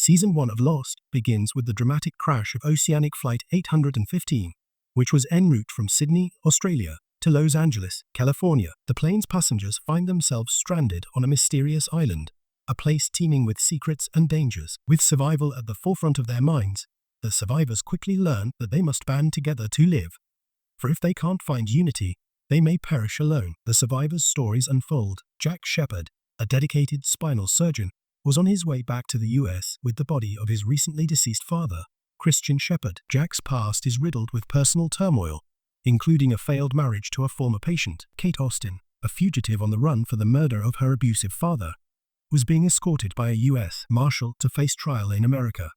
Season 1 of Lost begins with the dramatic crash of Oceanic Flight 815, which was en route from Sydney, Australia, to Los Angeles, California. The plane's passengers find themselves stranded on a mysterious island, a place teeming with secrets and dangers. With survival at the forefront of their minds, the survivors quickly learn that they must band together to live. For if they can't find unity, they may perish alone. The survivors' stories unfold. Jack Shepherd, a dedicated spinal surgeon, was on his way back to the US with the body of his recently deceased father, Christian Shepherd. Jack's past is riddled with personal turmoil, including a failed marriage to a former patient. Kate Austin, a fugitive on the run for the murder of her abusive father, was being escorted by a US Marshal to face trial in America.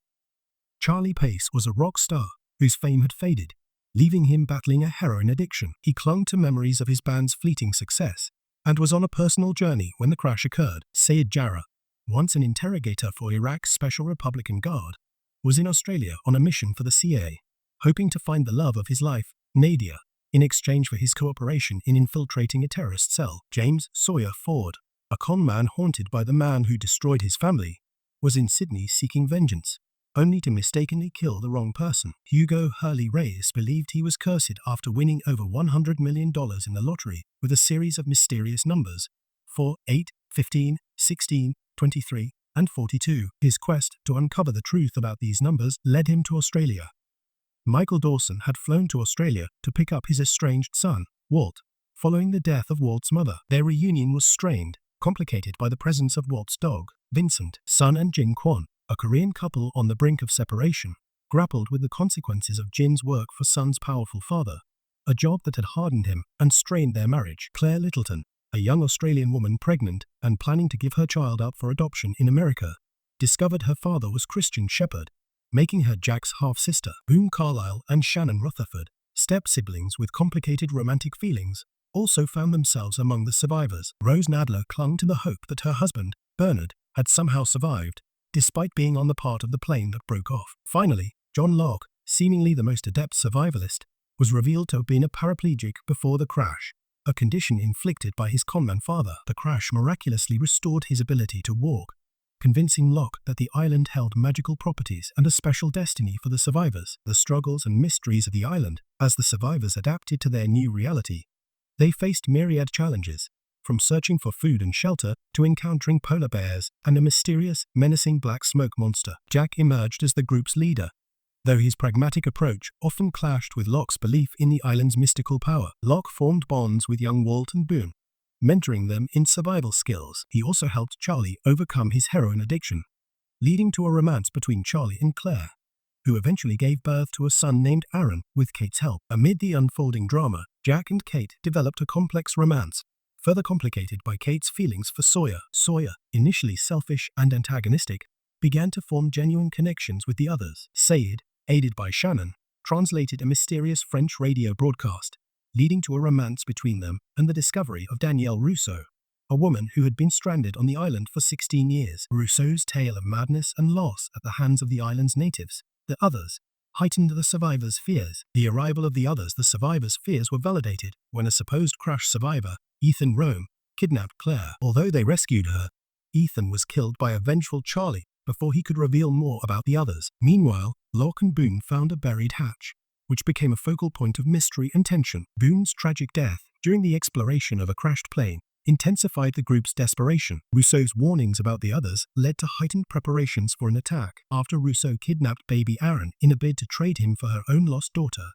Charlie Pace was a rock star whose fame had faded, leaving him battling a heroin addiction. He clung to memories of his band's fleeting success and was on a personal journey when the crash occurred. Sayed Jarrah, once an interrogator for Iraq's Special Republican Guard, was in Australia on a mission for the CIA, hoping to find the love of his life, Nadia, in exchange for his cooperation in infiltrating a terrorist cell. James Sawyer Ford, a con man haunted by the man who destroyed his family, was in Sydney seeking vengeance, only to mistakenly kill the wrong person. Hugo Hurley Reyes believed he was cursed after winning over $100 million in the lottery with a series of mysterious numbers: 4, 8, 15, 16, 23, and 42. His quest to uncover the truth about these numbers led him to Australia. Michael Dawson had flown to Australia to pick up his estranged son, Walt, following the death of Walt's mother. Their reunion was strained, complicated by the presence of Walt's dog, Vincent. Sun and Jin Kwon, a Korean couple on the brink of separation, grappled with the consequences of Jin's work for Sun's powerful father, a job that had hardened him and strained their marriage. Claire Littleton, a young Australian woman pregnant and planning to give her child up for adoption in America, discovered her father was Christian Shepherd, making her Jack's half-sister. Boone Carlyle and Shannon Rutherford, step-siblings with complicated romantic feelings, also found themselves among the survivors. Rose Nadler clung to the hope that her husband, Bernard, had somehow survived, despite being on the part of the plane that broke off. Finally, John Locke, seemingly the most adept survivalist, was revealed to have been a paraplegic before the crash, a condition inflicted by his conman father. The crash miraculously restored his ability to walk, convincing Locke that the island held magical properties and a special destiny for the survivors. The struggles and mysteries of the island, as the survivors adapted to their new reality. They faced myriad challenges, from searching for food and shelter to encountering polar bears and a mysterious, menacing black smoke monster. Jack emerged as the group's leader, though his pragmatic approach often clashed with Locke's belief in the island's mystical power. Locke formed bonds with young Walt and Boone, mentoring them in survival skills. He also helped Charlie overcome his heroin addiction, leading to a romance between Charlie and Claire, who eventually gave birth to a son named Aaron with Kate's help. Amid the unfolding drama, Jack and Kate developed a complex romance, further complicated by Kate's feelings for Sawyer. Sawyer, initially selfish and antagonistic, began to form genuine connections with the others. Sayed, aided by Shannon, translated a mysterious French radio broadcast, leading to a romance between them and the discovery of Danielle Rousseau, a woman who had been stranded on the island for 16 years. Rousseau's tale of madness and loss at the hands of the island's natives, the others, heightened the survivors' fears. The arrival of the others, the survivors' fears were validated when a supposed crash survivor, Ethan Rome, kidnapped Claire. Although they rescued her, Ethan was killed by a vengeful Charlie before he could reveal more about the others. Meanwhile, Locke and Boone found a buried hatch, which became a focal point of mystery and tension. Boone's tragic death during the exploration of a crashed plane intensified the group's desperation. Rousseau's warnings about the others led to heightened preparations for an attack. After Rousseau kidnapped baby Aaron in a bid to trade him for her own lost daughter,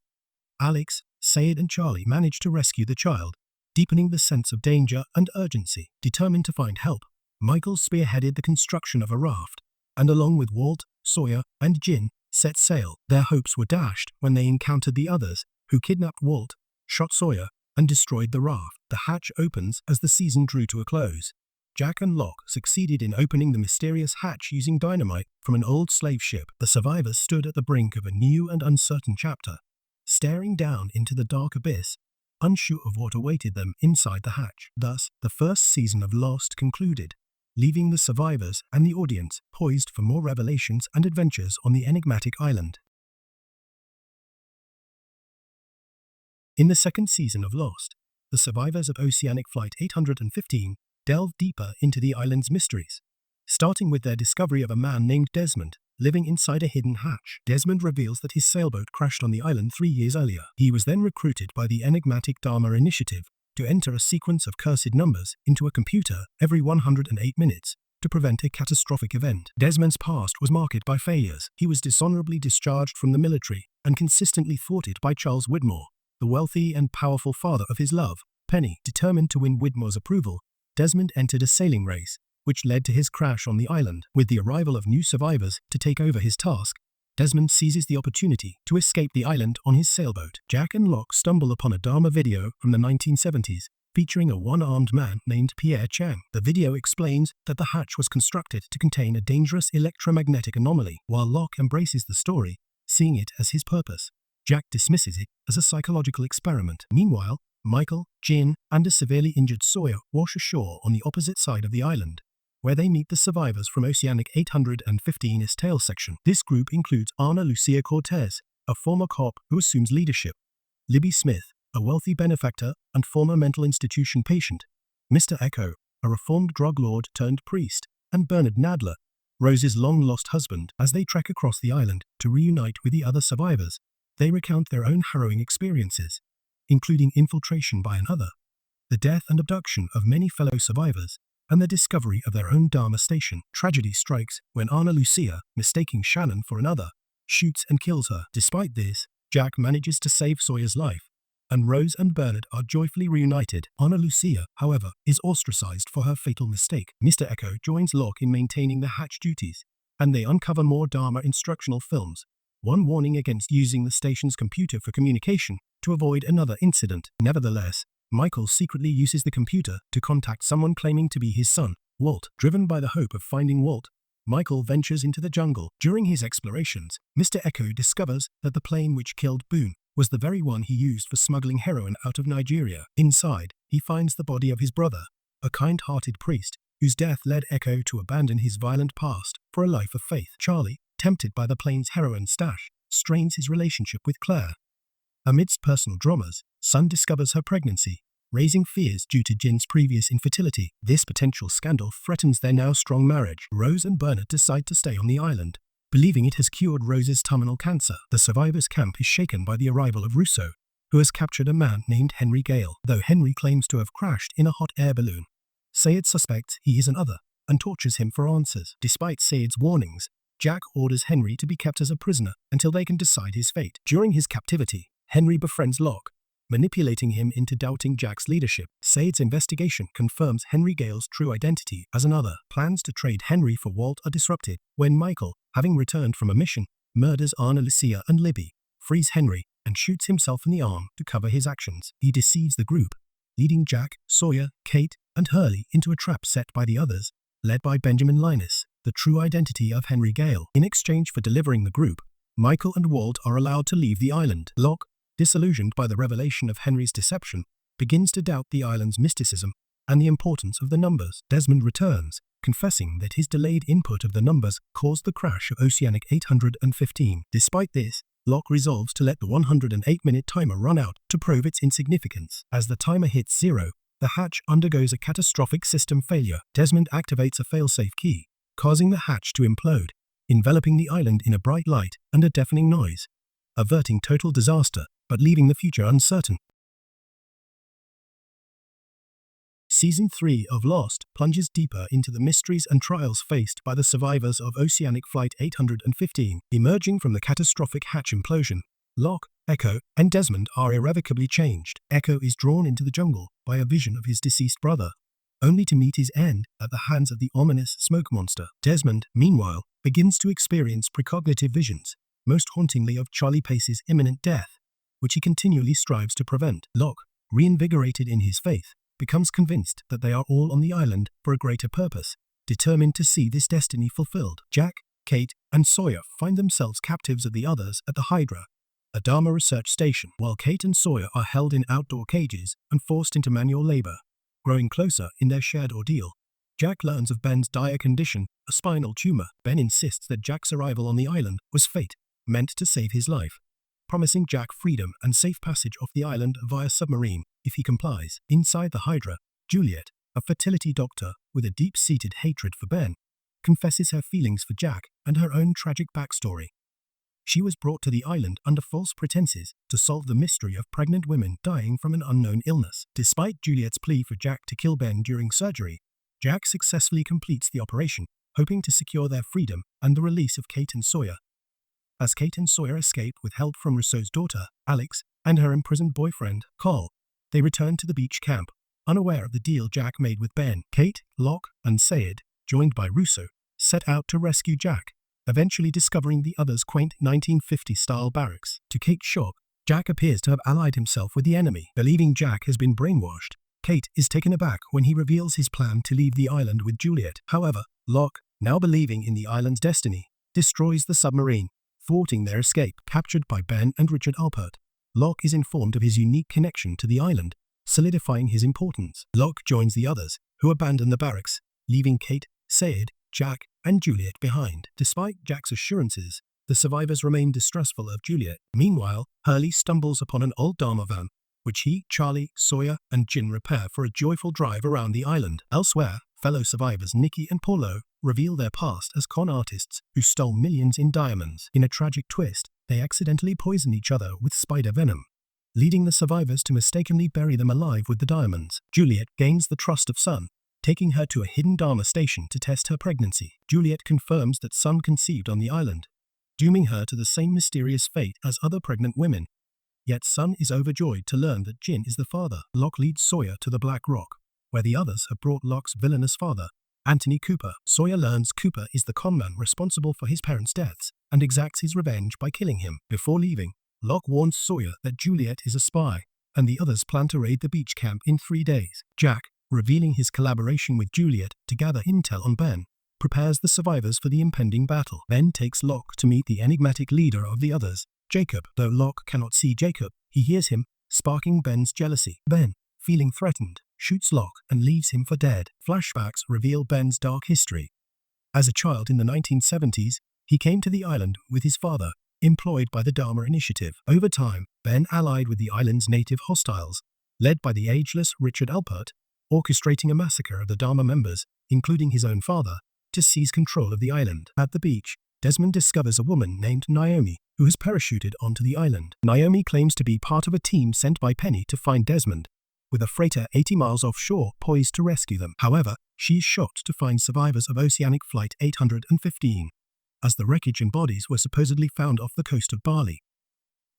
Alex, Sayed and Charlie managed to rescue the child, deepening the sense of danger and urgency. Determined to find help, Michael spearheaded the construction of a raft, and along with Walt, Sawyer, and Jin, set sail. Their hopes were dashed when they encountered the others, who kidnapped Walt, shot Sawyer, and destroyed the raft. The hatch opens as the season drew to a close. Jack and Locke succeeded in opening the mysterious hatch using dynamite from an old slave ship. The survivors stood at the brink of a new and uncertain chapter, staring down into the dark abyss, unsure of what awaited them inside the hatch. Thus, the first season of Lost concluded, leaving the survivors and the audience poised for more revelations and adventures on the enigmatic island. In the second season of Lost, the survivors of Oceanic Flight 815 delved deeper into the island's mysteries, starting with their discovery of a man named Desmond, living inside a hidden hatch. Desmond reveals that his sailboat crashed on the island 3 years earlier. He was then recruited by the enigmatic Dharma Initiative to enter a sequence of cursed numbers into a computer every 108 minutes to prevent a catastrophic event. Desmond's past was marked by failures. He was dishonorably discharged from the military and consistently thwarted by Charles Widmore, the wealthy and powerful father of his love, Penny. Determined to win Widmore's approval, Desmond entered a sailing race, which led to his crash on the island. With the arrival of new survivors to take over his task, Desmond seizes the opportunity to escape the island on his sailboat. Jack and Locke stumble upon a Dharma video from the 1970s, featuring a one-armed man named Pierre Chang. The video explains that the hatch was constructed to contain a dangerous electromagnetic anomaly. While Locke embraces the story, seeing it as his purpose, Jack dismisses it as a psychological experiment. Meanwhile, Michael, Jin, and a severely injured Sawyer wash ashore on the opposite side of the island, where they meet the survivors from Oceanic 815's tail section. This group includes Ana Lucia Cortez, a former cop who assumes leadership, Libby Smith, a wealthy benefactor and former mental institution patient, Mr. Echo, a reformed drug lord turned priest, and Bernard Nadler, Rose's long-lost husband. As they trek across the island to reunite with the other survivors, they recount their own harrowing experiences, including infiltration by another, the death and abduction of many fellow survivors, and the discovery of their own Dharma station. Tragedy strikes when Ana Lucia, mistaking Shannon for another, shoots and kills her. Despite this, Jack manages to save Sawyer's life, and Rose and Bernard are joyfully reunited. Ana Lucia, however, is ostracized for her fatal mistake. Mr. Echo joins Locke in maintaining the hatch duties, and they uncover more Dharma instructional films, one warning against using the station's computer for communication to avoid another incident. Nevertheless, Michael secretly uses the computer to contact someone claiming to be his son, Walt. Driven by the hope of finding Walt, Michael ventures into the jungle. During his explorations, Mr. Echo discovers that the plane which killed Boone was the very one he used for smuggling heroin out of Nigeria. Inside, he finds the body of his brother, a kind-hearted priest, whose death led Echo to abandon his violent past for a life of faith. Charlie, tempted by the plane's heroin stash, strains his relationship with Claire. Amidst personal dramas, Sun discovers her pregnancy, raising fears due to Jin's previous infertility. This potential scandal threatens their now strong marriage. Rose and Bernard decide to stay on the island, believing it has cured Rose's terminal cancer. The survivors' camp is shaken by the arrival of Russo, who has captured a man named Henry Gale. Though Henry claims to have crashed in a hot air balloon, Sayid suspects he is another and tortures him for answers. Despite Sayid's warnings, Jack orders Henry to be kept as a prisoner until they can decide his fate. During his captivity, Henry befriends Locke, manipulating him into doubting Jack's leadership. Sayid's investigation confirms Henry Gale's true identity as another. Plans to trade Henry for Walt are disrupted when Michael, having returned from a mission, murders Ana Lucia and Libby, frees Henry, and shoots himself in the arm to cover his actions. He deceives the group, leading Jack, Sawyer, Kate, and Hurley into a trap set by the others, led by Benjamin Linus, the true identity of Henry Gale. In exchange for delivering the group, Michael and Walt are allowed to leave the island. Locke, disillusioned by the revelation of Henry's deception, begins to doubt the island's mysticism and the importance of the numbers. Desmond returns, confessing that his delayed input of the numbers caused the crash of Oceanic 815. Despite this, Locke resolves to let the 108-minute timer run out to prove its insignificance. As the timer hits 0, the hatch undergoes a catastrophic system failure. Desmond activates a failsafe key, causing the hatch to implode, enveloping the island in a bright light and a deafening noise, averting total disaster, but leaving the future uncertain. Season 3 of Lost plunges deeper into the mysteries and trials faced by the survivors of Oceanic Flight 815. Emerging from the catastrophic hatch implosion, Locke, Echo, and Desmond are irrevocably changed. Echo is drawn into the jungle by a vision of his deceased brother, only to meet his end at the hands of the ominous smoke monster. Desmond, meanwhile, begins to experience precognitive visions, most hauntingly of Charlie Pace's imminent death, which he continually strives to prevent. Locke, reinvigorated in his faith, becomes convinced that they are all on the island for a greater purpose, determined to see this destiny fulfilled. Jack, Kate, and Sawyer find themselves captives of the others at the Hydra, a Dharma research station, while Kate and Sawyer are held in outdoor cages and forced into manual labor. Growing closer in their shared ordeal, Jack learns of Ben's dire condition, a spinal tumor. Ben insists that Jack's arrival on the island was fate, meant to save his life, promising Jack freedom and safe passage off the island via submarine if he complies. Inside the Hydra, Juliet, a fertility doctor with a deep-seated hatred for Ben, confesses her feelings for Jack and her own tragic backstory. She was brought to the island under false pretenses to solve the mystery of pregnant women dying from an unknown illness. Despite Juliet's plea for Jack to kill Ben during surgery, Jack successfully completes the operation, hoping to secure their freedom and the release of Kate and Sawyer. As Kate and Sawyer escape with help from Rousseau's daughter, Alex, and her imprisoned boyfriend, Carl, they return to the beach camp, unaware of the deal Jack made with Ben. Kate, Locke, and Sayid, joined by Rousseau, set out to rescue Jack, eventually discovering the others' quaint 1950s-style barracks. To Kate's shock, Jack appears to have allied himself with the enemy. Believing Jack has been brainwashed, Kate is taken aback when he reveals his plan to leave the island with Juliet. However, Locke, now believing in the island's destiny, destroys the submarine, thwarting their escape. Captured by Ben and Richard Alpert, Locke is informed of his unique connection to the island, solidifying his importance. Locke joins the others, who abandon the barracks, leaving Kate, Sayid, Jack, and Juliet behind. Despite Jack's assurances, the survivors remain distrustful of Juliet. Meanwhile, Hurley stumbles upon an old Dharma van, which he, Charlie, Sawyer, and Jin repair for a joyful drive around the island. Elsewhere, fellow survivors Nikki and Paulo reveal their past as con artists who stole millions in diamonds. In a tragic twist, they accidentally poison each other with spider venom, leading the survivors to mistakenly bury them alive with the diamonds. Juliet gains the trust of Sun, taking her to a hidden Dharma station to test her pregnancy. Juliet confirms that Sun conceived on the island, dooming her to the same mysterious fate as other pregnant women. Yet Sun is overjoyed to learn that Jin is the father. Locke leads Sawyer to the Black Rock, where the others have brought Locke's villainous father, Anthony Cooper. Sawyer learns Cooper is the conman responsible for his parents' deaths and exacts his revenge by killing him. Before leaving, Locke warns Sawyer that Juliet is a spy, and the others plan to raid the beach camp in 3 days. Jack, revealing his collaboration with Juliet to gather intel on Ben, prepares the survivors for the impending battle. Ben takes Locke to meet the enigmatic leader of the others, Jacob. Though Locke cannot see Jacob, he hears him, sparking Ben's jealousy. Ben, feeling threatened, shoots Locke and leaves him for dead. Flashbacks reveal Ben's dark history. As a child in the 1970s, he came to the island with his father, employed by the Dharma Initiative. Over time, Ben allied with the island's native hostiles, led by the ageless Richard Alpert, orchestrating a massacre of the Dharma members, including his own father, to seize control of the island. At the beach, Desmond discovers a woman named Naomi, who has parachuted onto the island. Naomi claims to be part of a team sent by Penny to find Desmond, with a freighter 80 miles offshore poised to rescue them. However, she is shocked to find survivors of Oceanic Flight 815, as the wreckage and bodies were supposedly found off the coast of Bali.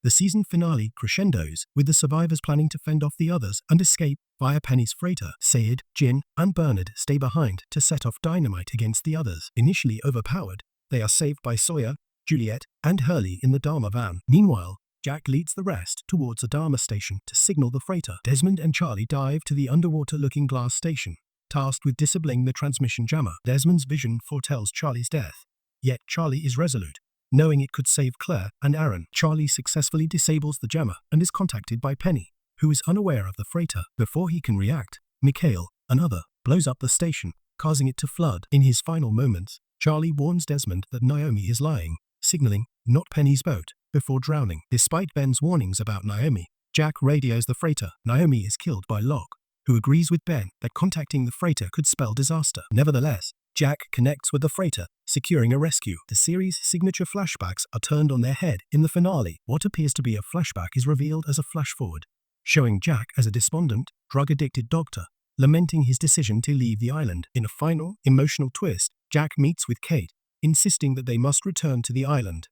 The season finale crescendos, with the survivors planning to fend off the others and escape via Penny's freighter. Sayid, Jin, and Bernard stay behind to set off dynamite against the others. Initially overpowered, they are saved by Sawyer, Juliet, and Hurley in the Dharma van. Meanwhile, Jack leads the rest towards a Dharma station to signal the freighter. Desmond and Charlie dive to the underwater looking glass station, tasked with disabling the transmission jammer. Desmond's vision foretells Charlie's death, yet Charlie is resolute, knowing it could save Claire and Aaron. Charlie successfully disables the jammer and is contacted by Penny, who is unaware of the freighter. Before he can react, Mikhail, another, blows up the station, causing it to flood. In his final moments, Charlie warns Desmond that Naomi is lying, signaling, "Not Penny's boat," before drowning. Despite Ben's warnings about Naomi, Jack radios the freighter. Naomi is killed by Locke, who agrees with Ben that contacting the freighter could spell disaster. Nevertheless, Jack connects with the freighter, securing a rescue. The series' signature flashbacks are turned on their head in the finale. What appears to be a flashback is revealed as a flash-forward, showing Jack as a despondent, drug-addicted doctor, lamenting his decision to leave the island. In a final, emotional twist, Jack meets with Kate, insisting that they must return to the island.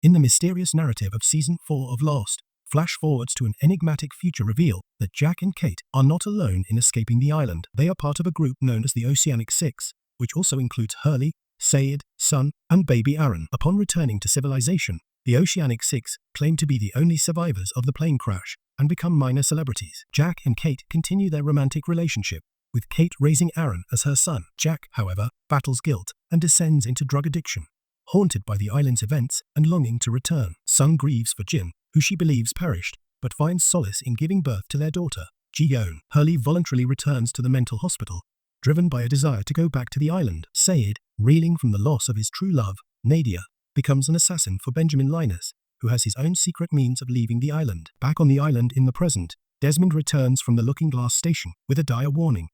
In the mysterious narrative of Season 4 of Lost, flash-forwards to an enigmatic future reveal that Jack and Kate are not alone in escaping the island. They are part of a group known as the Oceanic Six, which also includes Hurley, Sayid, Sun, and baby Aaron. Upon returning to civilization, the Oceanic Six claim to be the only survivors of the plane crash and become minor celebrities. Jack and Kate continue their romantic relationship, with Kate raising Aaron as her son. Jack, however, battles guilt and descends into drug addiction, haunted by the island's events and longing to return. Sun grieves for Jin, who she believes perished, but finds solace in giving birth to their daughter, Ji-yeon. Hurley voluntarily returns to the mental hospital, driven by a desire to go back to the island. Sayid, reeling from the loss of his true love, Nadia, becomes an assassin for Benjamin Linus, who has his own secret means of leaving the island. Back on the island in the present, Desmond returns from the Looking Glass station with a dire warning.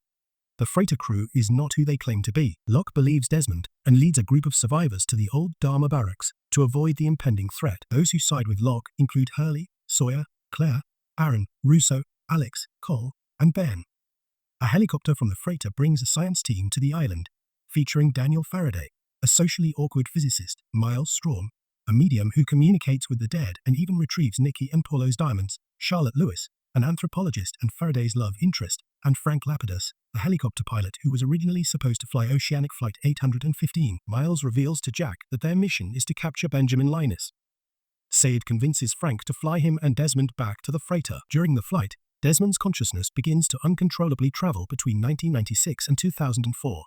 The freighter crew is not who they claim to be. Locke believes Desmond and leads a group of survivors to the old Dharma barracks to avoid the impending threat. Those who side with Locke include Hurley, Sawyer, Claire, Aaron, Russo, Alex, Cole, and Ben. A helicopter from the freighter brings a science team to the island, featuring Daniel Faraday, a socially awkward physicist, Miles Strawn, a medium who communicates with the dead and even retrieves Nikki and Paulo's diamonds, Charlotte Lewis, an anthropologist and Faraday's love interest, and Frank Lapidus, a helicopter pilot who was originally supposed to fly Oceanic Flight 815. Miles reveals to Jack that their mission is to capture Benjamin Linus. Sayid convinces Frank to fly him and Desmond back to the freighter. During the flight, Desmond's consciousness begins to uncontrollably travel between 1996 and 2004,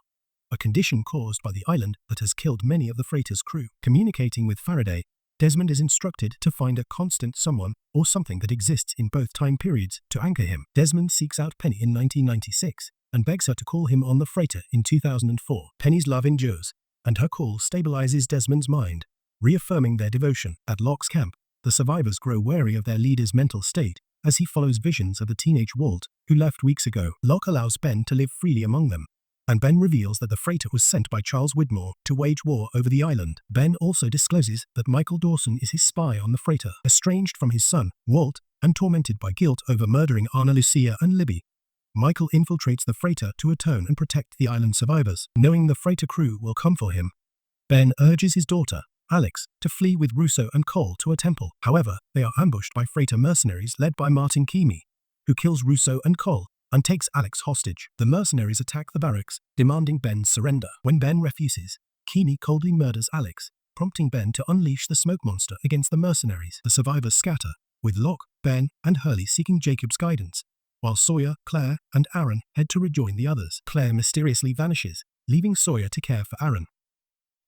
a condition caused by the island that has killed many of the freighter's crew. Communicating with Faraday, Desmond is instructed to find a constant someone or something that exists in both time periods to anchor him. Desmond seeks out Penny in 1996 and begs her to call him on the freighter in 2004. Penny's love endures, and her call stabilizes Desmond's mind, reaffirming their devotion. At Locke's camp, the survivors grow wary of their leader's mental state as he follows visions of the teenage Walt, who left weeks ago. Locke allows Ben to live freely among them, and Ben reveals that the freighter was sent by Charles Widmore to wage war over the island. Ben also discloses that Michael Dawson is his spy on the freighter. Estranged from his son, Walt, and tormented by guilt over murdering Ana Lucia and Libby, Michael infiltrates the freighter to atone and protect the island survivors. Knowing the freighter crew will come for him, Ben urges his daughter, Alex, to flee with Russo and Cole to a temple. However, they are ambushed by freighter mercenaries led by Martin Keamy, who kills Russo and Cole and takes Alex hostage. The mercenaries attack the barracks, demanding Ben's surrender. When Ben refuses, Keamy coldly murders Alex, prompting Ben to unleash the smoke monster against the mercenaries. The survivors scatter, with Locke, Ben, and Hurley seeking Jacob's guidance, while Sawyer, Claire, and Aaron head to rejoin the others. Claire mysteriously vanishes, leaving Sawyer to care for Aaron.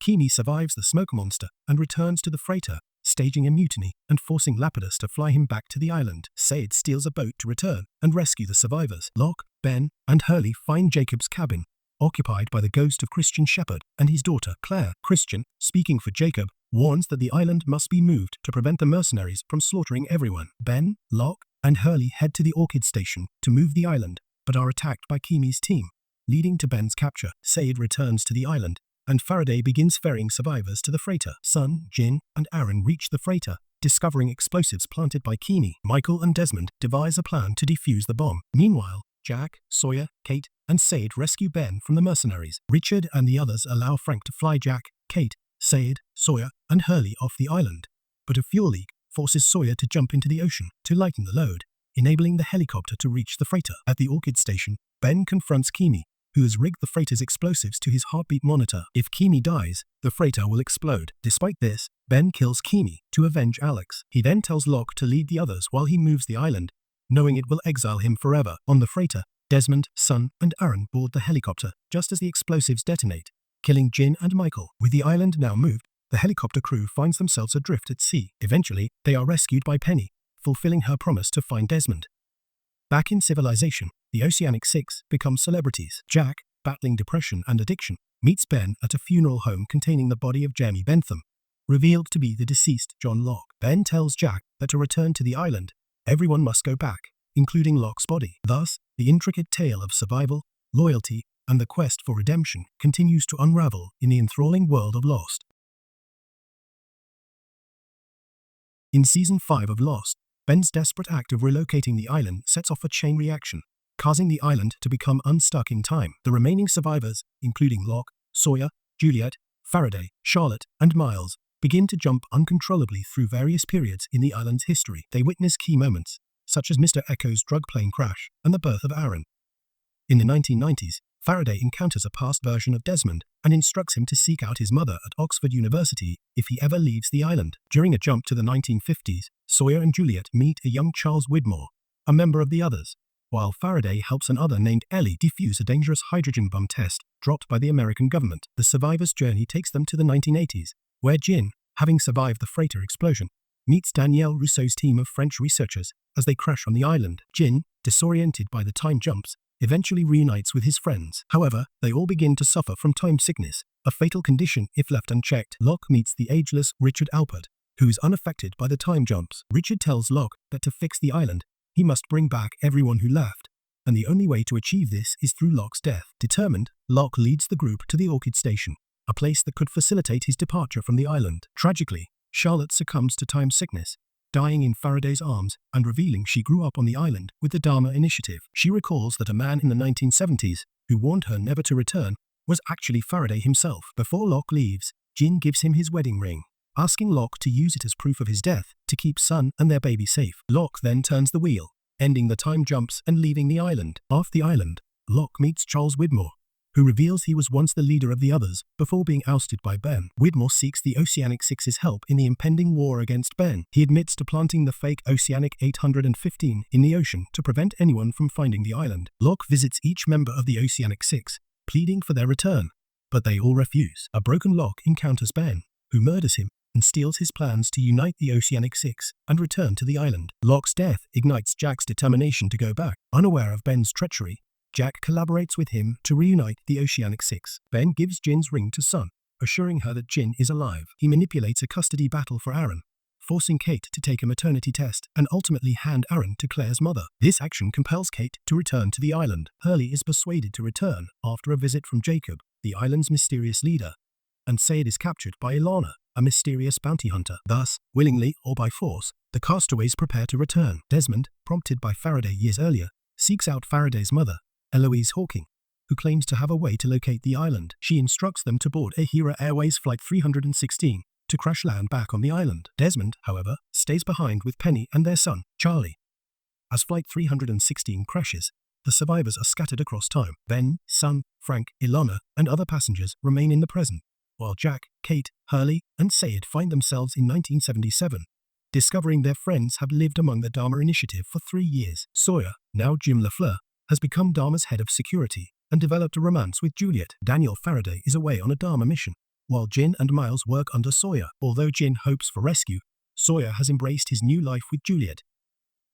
Keamy survives the smoke monster and returns to the freighter, staging a mutiny and forcing Lapidus to fly him back to the island. Sayid steals a boat to return and rescue the survivors. Locke, Ben, and Hurley find Jacob's cabin, occupied by the ghost of Christian Shepherd and his daughter, Claire. Christian, speaking for Jacob, warns that the island must be moved to prevent the mercenaries from slaughtering everyone. Ben, Locke, and Hurley head to the Orchid Station to move the island, but are attacked by Keamy's team, leading to Ben's capture. Sayid returns to the island, and Faraday begins ferrying survivors to the freighter. Son, Jin, and Aaron reach the freighter, discovering explosives planted by Keamy. Michael and Desmond devise a plan to defuse the bomb. Meanwhile, Jack, Sawyer, Kate, and Sayid rescue Ben from the mercenaries. Richard and the others allow Frank to fly Jack, Kate, Sayid, Sawyer, and Hurley off the island, but a fuel leak forces Sawyer to jump into the ocean to lighten the load, enabling the helicopter to reach the freighter. At the Orchid Station, Ben confronts Keamy, who has rigged the freighter's explosives to his heartbeat monitor. If Keamy dies, the freighter will explode. Despite this, Ben kills Keamy to avenge Alex. He then tells Locke to lead the others while he moves the island, knowing it will exile him forever. On the freighter, Desmond, Son, and Aaron board the helicopter just as the explosives detonate, killing Jin and Michael. With the island now moved, the helicopter crew finds themselves adrift at sea. Eventually, they are rescued by Penny, fulfilling her promise to find Desmond. Back in civilization, the Oceanic Six become celebrities. Jack, battling depression and addiction, meets Ben at a funeral home containing the body of Jamie Bentham, revealed to be the deceased John Locke. Ben tells Jack that to return to the island, everyone must go back, including Locke's body. Thus, the intricate tale of survival, loyalty, and the quest for redemption continues to unravel in the enthralling world of Lost. In Season 5 of Lost, Ben's desperate act of relocating the island sets off a chain reaction, causing the island to become unstuck in time. The remaining survivors, including Locke, Sawyer, Juliet, Faraday, Charlotte, and Miles, begin to jump uncontrollably through various periods in the island's history. They witness key moments, such as Mr. Echo's drug plane crash and the birth of Aaron. In the 1990s, Faraday encounters a past version of Desmond and instructs him to seek out his mother at Oxford University if he ever leaves the island. During a jump to the 1950s, Sawyer and Juliet meet a young Charles Widmore, a member of the others, while Faraday helps another named Ellie defuse a dangerous hydrogen bomb test dropped by the American government. The survivors' journey takes them to the 1980s, where Jin, having survived the freighter explosion, meets Danielle Rousseau's team of French researchers as they crash on the island. Jin, disoriented by the time jumps, eventually reunites with his friends. However, they all begin to suffer from time sickness, a fatal condition if left unchecked. Locke meets the ageless Richard Alpert, who is unaffected by the time jumps. Richard tells Locke that to fix the island, he must bring back everyone who left, and the only way to achieve this is through Locke's death. Determined, Locke leads the group to the Orchid Station, a place that could facilitate his departure from the island. Tragically, Charlotte succumbs to time sickness, dying in Faraday's arms and revealing she grew up on the island with the Dharma Initiative. She recalls that a man in the 1970s, who warned her never to return, was actually Faraday himself. Before Locke leaves, Jin gives him his wedding ring, asking Locke to use it as proof of his death to keep Sun and their baby safe. Locke then turns the wheel, ending the time jumps and leaving the island. Off the island, Locke meets Charles Widmore, who reveals he was once the leader of the others before being ousted by Ben. Widmore seeks the Oceanic Six's help in the impending war against Ben. He admits to planting the fake Oceanic 815 in the ocean to prevent anyone from finding the island. Locke visits each member of the Oceanic Six, pleading for their return, but they all refuse. A broken Locke encounters Ben, who murders him and steals his plans to unite the Oceanic Six and return to the island. Locke's death ignites Jack's determination to go back. Unaware of Ben's treachery, Jack collaborates with him to reunite the Oceanic Six. Ben gives Jin's ring to Sun, assuring her that Jin is alive. He manipulates a custody battle for Aaron, forcing Kate to take a maternity test and ultimately hand Aaron to Claire's mother. This action compels Kate to return to the island. Hurley is persuaded to return after a visit from Jacob, the island's mysterious leader, and Sayid is captured by Ilana, a mysterious bounty hunter. Thus, willingly or by force, the castaways prepare to return. Desmond, prompted by Faraday years earlier, seeks out Faraday's mother, Eloise Hawking, who claims to have a way to locate the island. She instructs them to board Ahira Airways Flight 316 to crash land back on the island. Desmond, however, stays behind with Penny and their son, Charlie. As Flight 316 crashes, the survivors are scattered across time. Ben, Sun, Frank, Ilana, and other passengers remain in the present, while Jack, Kate, Hurley, and Sayid find themselves in 1977, discovering their friends have lived among the Dharma Initiative for 3 years. Sawyer, now Jim LaFleur, has become Dharma's head of security and developed a romance with Juliet. Daniel Faraday is away on a Dharma mission, while Jin and Miles work under Sawyer. Although Jin hopes for rescue, Sawyer has embraced his new life with Juliet.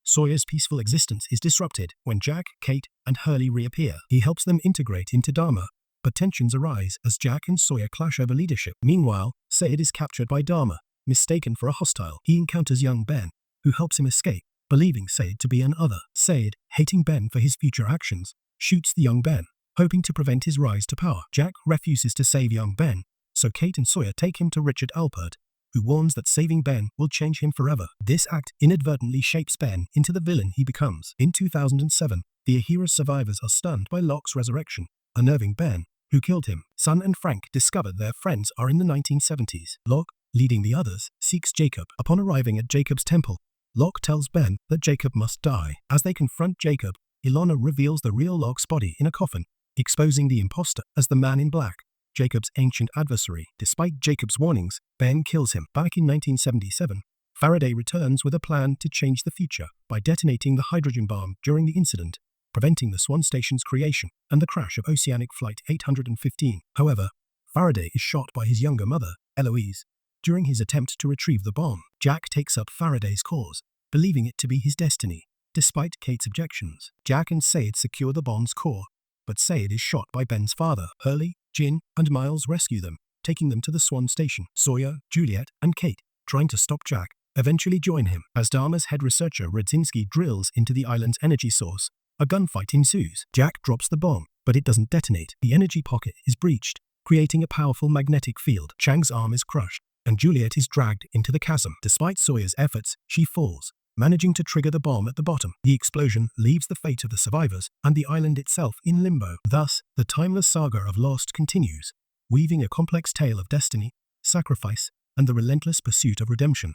Sawyer's peaceful existence is disrupted when Jack, Kate, and Hurley reappear. He helps them integrate into Dharma, but tensions arise as Jack and Sawyer clash over leadership. Meanwhile, Sayid is captured by Dharma, mistaken for a hostile. He encounters young Ben, who helps him escape, believing Sayid to be an other. Sayid, hating Ben for his future actions, shoots the young Ben, hoping to prevent his rise to power. Jack refuses to save young Ben, so Kate and Sawyer take him to Richard Alpert, who warns that saving Ben will change him forever. This act inadvertently shapes Ben into the villain he becomes. In 2007, the Ahira survivors are stunned by Locke's resurrection, unnerving Ben, who killed him. Sun and Frank discover their friends are in the 1970s. Locke, leading the others, seeks Jacob. Upon arriving at Jacob's temple, Locke tells Ben that Jacob must die. As they confront Jacob, Ilana reveals the real Locke's body in a coffin, exposing the imposter as the Man in Black, Jacob's ancient adversary. Despite Jacob's warnings, Ben kills him. Back in 1977, Faraday returns with a plan to change the future by detonating the hydrogen bomb during the incident, preventing the Swan Station's creation and the crash of Oceanic Flight 815. However, Faraday is shot by his younger mother, Eloise, during his attempt to retrieve the bomb. Jack takes up Faraday's cause, believing it to be his destiny, despite Kate's objections. Jack and Sayid secure the bomb's core, but Sayid is shot by Ben's father. Hurley, Jin, and Miles rescue them, taking them to the Swan Station. Sawyer, Juliet, and Kate, trying to stop Jack, eventually join him. As Dharma's head researcher Radzinski drills into the island's energy source, a gunfight ensues. Jack drops the bomb, but it doesn't detonate. The energy pocket is breached, creating a powerful magnetic field. Chang's arm is crushed, and Juliet is dragged into the chasm. Despite Sawyer's efforts, she falls, managing to trigger the bomb at the bottom. The explosion leaves the fate of the survivors and the island itself in limbo. Thus, the timeless saga of Lost continues, weaving a complex tale of destiny, sacrifice, and the relentless pursuit of redemption.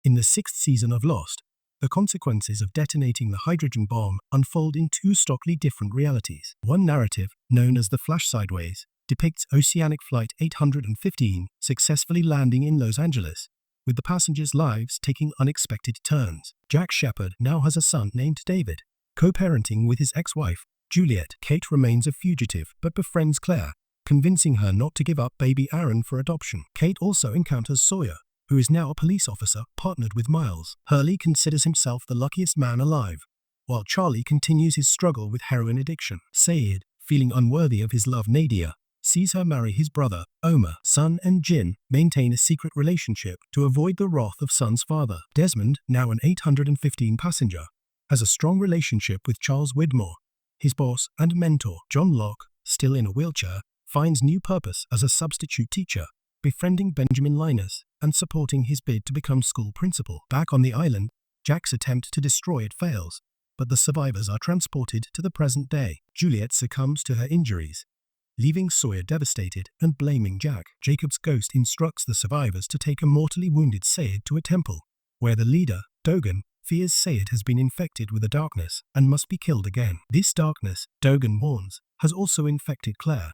In the 6th season of Lost, the consequences of detonating the hydrogen bomb unfold in 2 starkly different realities. One narrative, known as the Flash Sideways, depicts Oceanic Flight 815 successfully landing in Los Angeles, with the passengers' lives taking unexpected turns. Jack Shepard now has a son named David, co-parenting with his ex-wife, Juliet. Kate remains a fugitive but befriends Claire, convincing her not to give up baby Aaron for adoption. Kate also encounters Sawyer, who is now a police officer partnered with Miles. Hurley considers himself the luckiest man alive, while Charlie continues his struggle with heroin addiction. Sayid, feeling unworthy of his love Nadia, sees her marry his brother, Omar. Sun and Jin maintain a secret relationship to avoid the wrath of Sun's father. Desmond, now an 815 passenger, has a strong relationship with Charles Widmore. His boss and mentor, John Locke, still in a wheelchair, finds new purpose as a substitute teacher, befriending Benjamin Linus and supporting his bid to become school principal. Back on the island, Jack's attempt to destroy it fails, but the survivors are transported to the present day. Juliet succumbs to her injuries, leaving Sawyer devastated and blaming Jack. Jacob's ghost instructs the survivors to take a mortally wounded Sayid to a temple, where the leader, Dogan, fears Sayid has been infected with the darkness and must be killed again. This darkness, Dogan warns, has also infected Claire.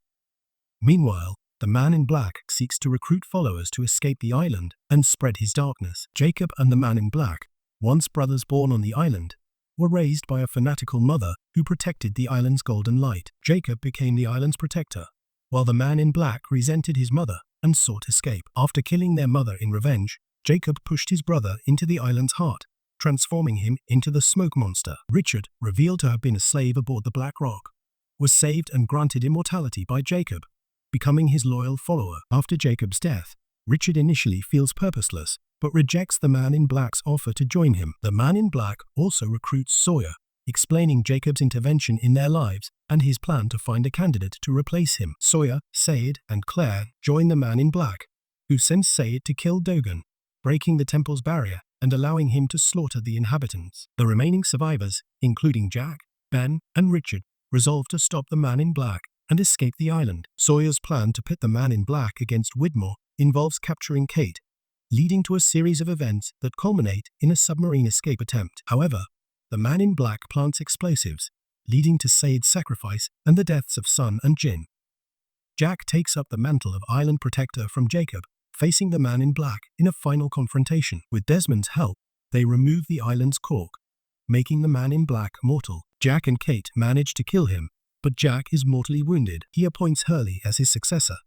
Meanwhile, the Man in Black seeks to recruit followers to escape the island and spread his darkness. Jacob and the Man in Black, once brothers born on the island, were raised by a fanatical mother who protected the island's golden light. Jacob became the island's protector, while the Man in Black resented his mother and sought escape. After killing their mother in revenge, Jacob pushed his brother into the island's heart, transforming him into the smoke monster. Richard, revealed to have been a slave aboard the Black Rock, was saved and granted immortality by Jacob, becoming his loyal follower. After Jacob's death, Richard initially feels purposeless, but rejects the Man in Black's offer to join him. The Man in Black also recruits Sawyer, explaining Jacob's intervention in their lives and his plan to find a candidate to replace him. Sawyer, Sayid, and Claire join the Man in Black, who sends Sayid to kill Dogan, breaking the temple's barrier and allowing him to slaughter the inhabitants. The remaining survivors, including Jack, Ben, and Richard, resolve to stop the Man in Black and escape the island. Sawyer's plan to pit the Man in Black against Widmore involves capturing Kate, leading to a series of events that culminate in a submarine escape attempt. However, the Man in Black plants explosives, leading to Sayid's sacrifice and the deaths of Sun and Jin. Jack takes up the mantle of island protector from Jacob, facing the Man in Black in a final confrontation. With Desmond's help, they remove the island's cork, making the Man in Black mortal. Jack and Kate manage to kill him, but Jack is mortally wounded. He appoints Hurley as his successor,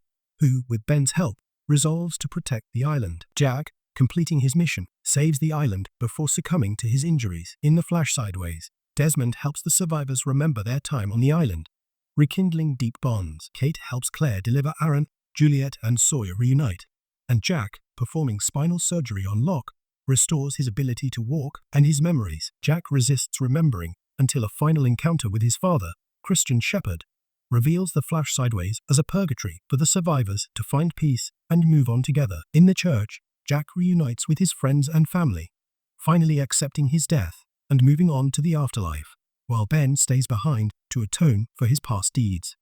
who, with Ben's help, resolves to protect the island. Jack, completing his mission, saves the island before succumbing to his injuries. In the flash sideways, Desmond helps the survivors remember their time on the island, rekindling deep bonds. Kate helps Claire deliver Aaron, Juliet and Sawyer reunite, and Jack, performing spinal surgery on Locke, restores his ability to walk and his memories. Jack resists remembering until a final encounter with his father, Christian Shepherd, reveals the flash sideways as a purgatory for the survivors to find peace and move on together. In the church, Jack reunites with his friends and family, finally accepting his death and moving on to the afterlife, while Ben stays behind to atone for his past deeds.